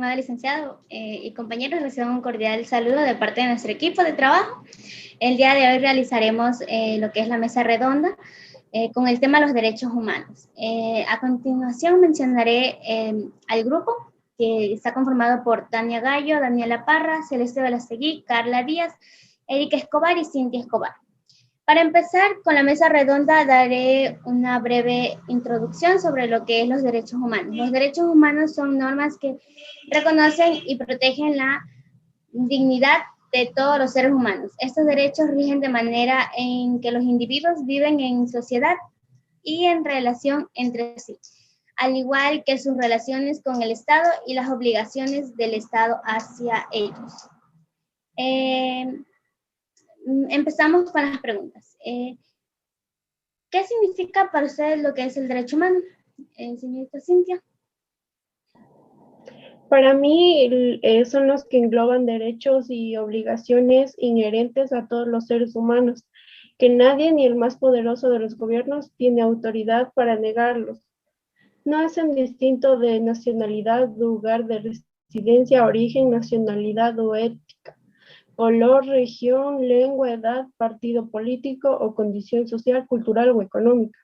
estimado licenciado y compañeros, reciban un cordial saludo de parte de nuestro equipo de trabajo. El día de hoy realizaremos lo que es la mesa redonda con el tema de los derechos humanos. A continuación mencionaré al grupo que está conformado por Tania Gallo, Daniela Parra, Celeste Velastegui, Carla Díaz, Erika Escobar y Cintia Escobar. Para empezar con la mesa redonda, daré una breve introducción sobre lo que es los derechos humanos. Los derechos humanos son normas que reconocen y protegen la dignidad de todos los seres humanos. Estos derechos rigen de manera en que los individuos viven en sociedad y en relación entre sí, al igual que sus relaciones con el Estado y las obligaciones del Estado hacia ellos. Empezamos con las preguntas. ¿Qué significa para ustedes lo que es el derecho humano? Señorita Cintia. Para mí son los que engloban derechos y obligaciones inherentes a todos los seres humanos, que nadie, ni el más poderoso de los gobiernos, tiene autoridad para negarlos. No hacen distinto de nacionalidad, lugar de residencia, origen, nacionalidad o ética, color, región, lengua, edad, partido político o condición social, cultural o económica.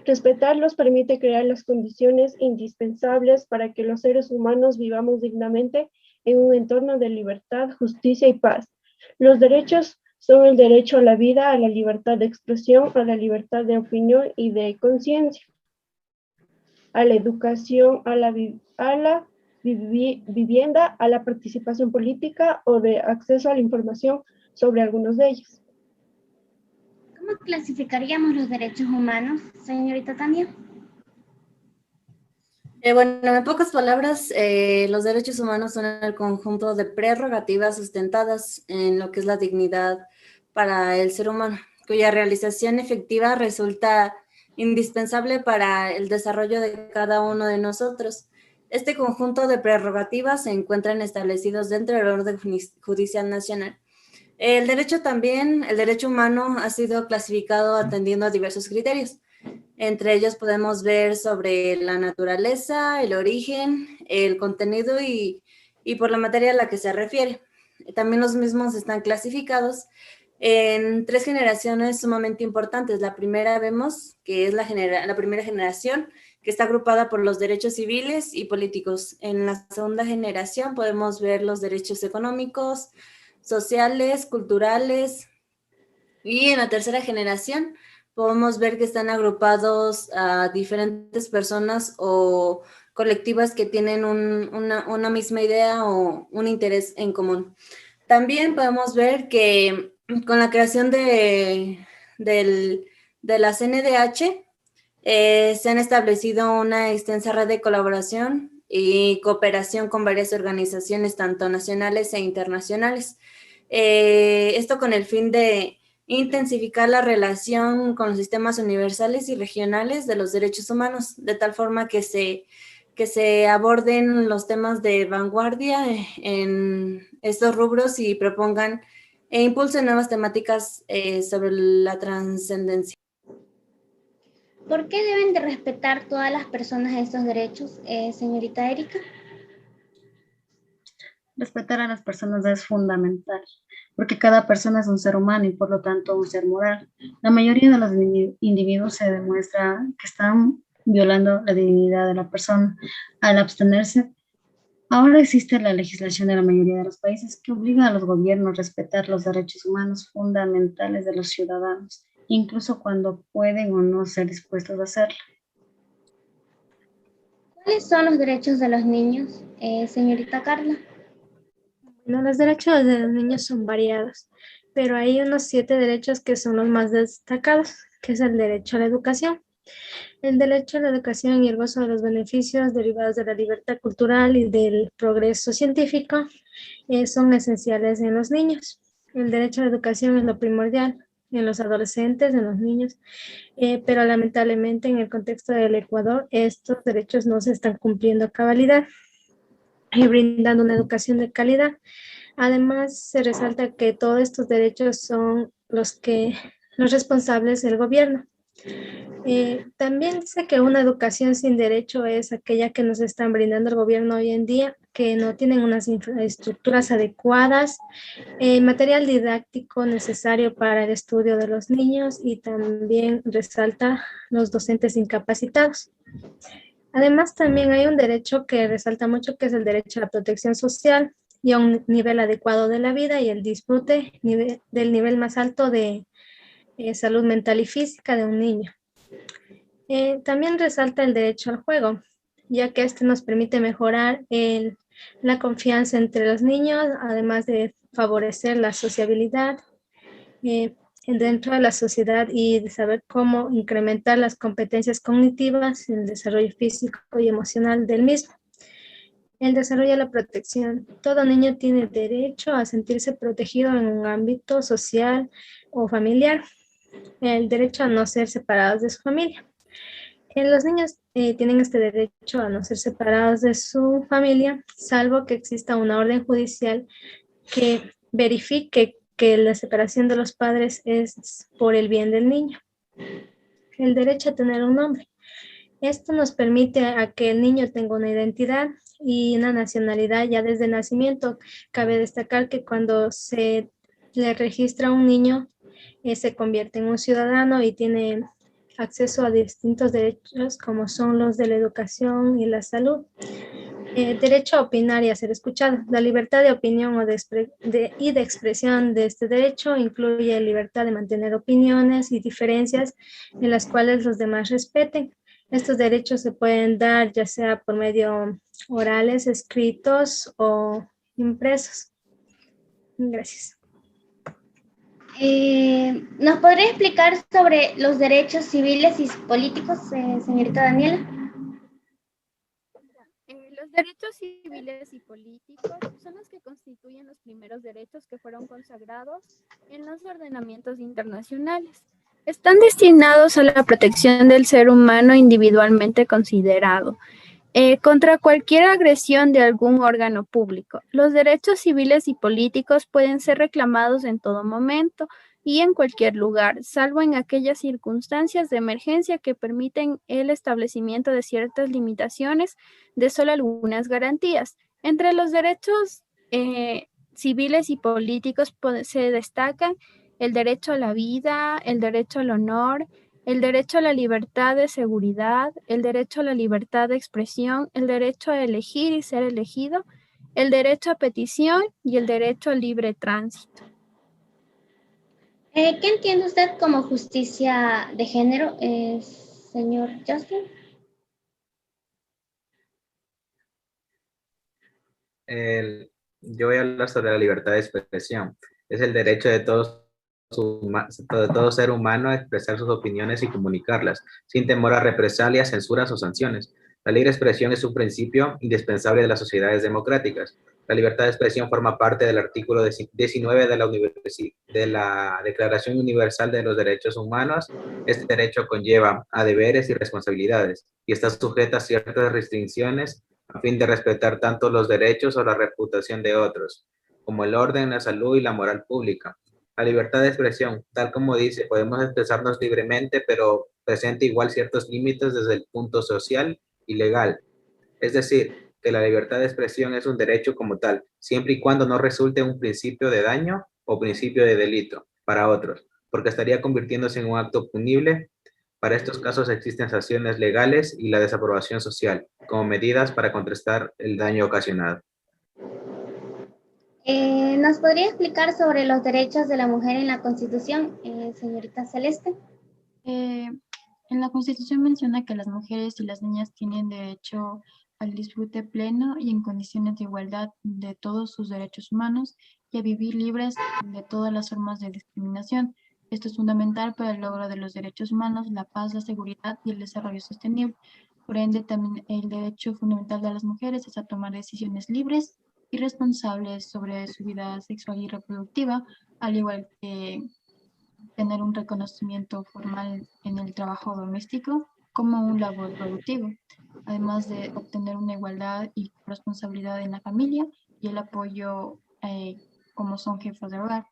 Respetarlos permite crear las condiciones indispensables para que los seres humanos vivamos dignamente en un entorno de libertad, justicia y paz. Los derechos son el derecho a la vida, a la libertad de expresión, a la libertad de opinión y de conciencia, a la educación, a la vivienda, a la participación política o de acceso a la información sobre algunos de ellos. ¿Cómo clasificaríamos los derechos humanos, señorita Tania? Bueno, en pocas palabras, los derechos humanos son el conjunto de prerrogativas sustentadas en lo que es la dignidad para el ser humano, cuya realización efectiva resulta indispensable para el desarrollo de cada uno de nosotros. Este conjunto de prerrogativas se encuentran establecidos dentro del orden judicial nacional. El derecho humano ha sido clasificado atendiendo a diversos criterios. Entre ellos podemos ver sobre la naturaleza, el origen, el contenido y por la materia a la que se refiere. También los mismos están clasificados en 3 generaciones sumamente importantes. La primera vemos que es la primera generación, que está agrupada por los derechos civiles y políticos. En la segunda generación podemos ver los derechos económicos, sociales, culturales, y en la tercera generación podemos ver que están agrupados a diferentes personas o colectivas que tienen una misma idea o un interés en común. También podemos ver que con la creación de la CNDH se han establecido una extensa red de colaboración y cooperación con varias organizaciones, tanto nacionales e internacionales. Esto con el fin de intensificar la relación con los sistemas universales y regionales de los derechos humanos, de tal forma que se aborden los temas de vanguardia en estos rubros y propongan e impulsen nuevas temáticas sobre la trascendencia. ¿Por qué deben de respetar todas las personas estos derechos, señorita Erika? Respetar a las personas es fundamental, porque cada persona es un ser humano y por lo tanto un ser moral. La mayoría de los individuos se demuestra que están violando la dignidad de la persona al abstenerse. Ahora existe la legislación de la mayoría de los países que obliga a los gobiernos a respetar los derechos humanos fundamentales de los ciudadanos, incluso cuando pueden o no ser dispuestos a hacerlo. ¿Cuáles son los derechos de los niños, señorita Carla? Bueno, los derechos de los niños son variados, pero hay unos 7 derechos que son los más destacados, que es el derecho a la educación. El derecho a la educación y el gozo de los beneficios derivados de la libertad cultural y del progreso científico son esenciales en los niños. El derecho a la educación es lo primordial en los adolescentes, en los niños, pero lamentablemente en el contexto del Ecuador estos derechos no se están cumpliendo a cabalidad y brindando una educación de calidad. Además, se resalta que todos estos derechos son los responsables del gobierno, También dice que una educación sin derecho es aquella que nos están brindando el gobierno hoy en día, que no tienen unas infraestructuras adecuadas, material didáctico necesario para el estudio de los niños y también resalta los docentes incapacitados. Además, también hay un derecho que resalta mucho, que es el derecho a la protección social y a un nivel adecuado de la vida y el disfrute del nivel más alto de salud mental y física de un niño. También resalta el derecho al juego, ya que este nos permite mejorar la confianza entre los niños, además de favorecer la sociabilidad dentro de la sociedad y de saber cómo incrementar las competencias cognitivas, el desarrollo físico y emocional del mismo. El desarrollo de la protección. Todo niño tiene derecho a sentirse protegido en un ámbito social o familiar. El derecho a no ser separados de su familia. Los niños tienen este derecho a no ser separados de su familia, salvo que exista una orden judicial que verifique que la separación de los padres es por el bien del niño. El derecho a tener un nombre. Esto nos permite a que el niño tenga una identidad y una nacionalidad ya desde el nacimiento. Cabe destacar que cuando se le registra a un niño, se convierte en un ciudadano y tiene acceso a distintos derechos como son los de la educación y la salud. Derecho a opinar y a ser escuchado. La libertad de opinión y de expresión de este derecho incluye libertad de mantener opiniones y diferencias en las cuales los demás respeten. Estos derechos se pueden dar ya sea por medio orales, escritos o impresos. Gracias. ¿Nos podría explicar sobre los derechos civiles y políticos, señorita Daniela? Los derechos civiles y políticos son los que constituyen los primeros derechos que fueron consagrados en los ordenamientos internacionales. Están destinados a la protección del ser humano individualmente considerado, contra cualquier agresión de algún órgano público. Los derechos civiles y políticos pueden ser reclamados en todo momento y en cualquier lugar, salvo en aquellas circunstancias de emergencia que permiten el establecimiento de ciertas limitaciones de solo algunas garantías. Entre los derechos civiles y políticos se destacan el derecho a la vida, el derecho al honor, el derecho a la libertad de seguridad, el derecho a la libertad de expresión, el derecho a elegir y ser elegido, el derecho a petición y el derecho al libre tránsito. ¿Qué entiende usted como justicia de género, señor Justin? Yo voy a hablar sobre la libertad de expresión. Es el derecho de todo ser humano a expresar sus opiniones y comunicarlas, sin temor a represalias, censuras o sanciones. La libre expresión es un principio indispensable de las sociedades democráticas. La libertad de expresión forma parte del artículo 19 de la Declaración Universal de los Derechos Humanos. Este derecho conlleva a deberes y responsabilidades y está sujeta a ciertas restricciones a fin de respetar tanto los derechos o la reputación de otros, como el orden, la salud y la moral pública. La libertad de expresión, tal como dice, podemos expresarnos libremente, pero presenta igual ciertos límites desde el punto social y legal. Es decir, que la libertad de expresión es un derecho como tal, siempre y cuando no resulte un principio de daño o principio de delito para otros, porque estaría convirtiéndose en un acto punible. Para estos casos existen sanciones legales y la desaprobación social, como medidas para contrastar el daño ocasionado. ¿Nos podría explicar sobre los derechos de la mujer en la Constitución, señorita Celeste? En la Constitución menciona que las mujeres y las niñas tienen derecho al disfrute pleno y en condiciones de igualdad de todos sus derechos humanos y a vivir libres de todas las formas de discriminación. Esto es fundamental para el logro de los derechos humanos, la paz, la seguridad y el desarrollo sostenible. Por ende, también el derecho fundamental de las mujeres es a tomar decisiones libres y responsables sobre su vida sexual y reproductiva, al igual que tener un reconocimiento formal en el trabajo doméstico como un labor productivo, además de obtener una igualdad y responsabilidad en la familia y el apoyo como son jefes de hogar.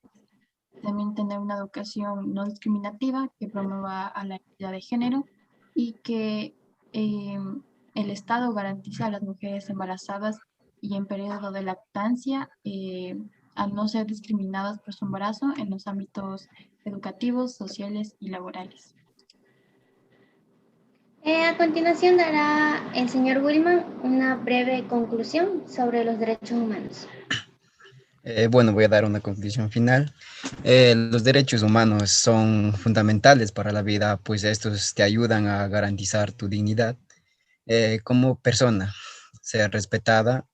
también tener una educación no discriminativa que promueva a la equidad de género y que el Estado garantiza a las mujeres embarazadas y en periodo de lactancia a no ser discriminadas por su embarazo en los ámbitos educativos, sociales y laborales. A continuación dará el señor Wilman una breve conclusión sobre los derechos humanos. Bueno, voy a dar una conclusión final. Los derechos humanos son fundamentales para la vida, pues estos te ayudan a garantizar tu dignidad como persona, ser respetada,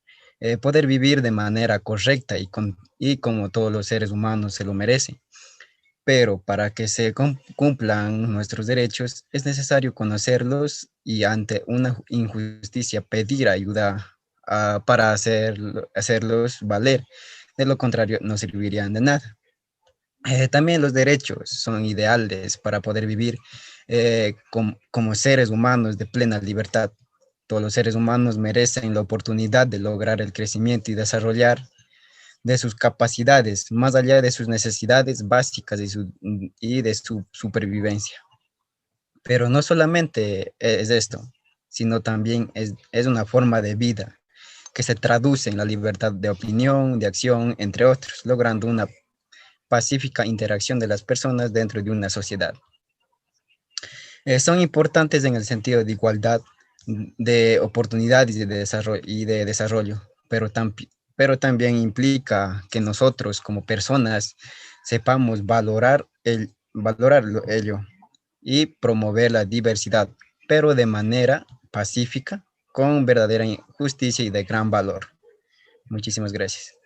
poder vivir de manera correcta y como todos los seres humanos se lo merecen. Pero para que se cumplan nuestros derechos es necesario conocerlos y ante una injusticia pedir ayuda para hacerlos valer. De lo contrario, no servirían de nada. También los derechos son ideales para poder vivir como seres humanos de plena libertad. Todos los seres humanos merecen la oportunidad de lograr el crecimiento y desarrollar de sus capacidades, más allá de sus necesidades básicas y de su supervivencia. Pero no solamente es esto, sino también es una forma de vida que se traduce en la libertad de opinión, de acción, entre otros, logrando una pacífica interacción de las personas dentro de una sociedad. Son importantes en el sentido de igualdad de oportunidades y de desarrollo, pero también implica que nosotros como personas sepamos valorarlo ello y promover la diversidad, pero de manera pacífica, con verdadera justicia y de gran valor. Muchísimas gracias.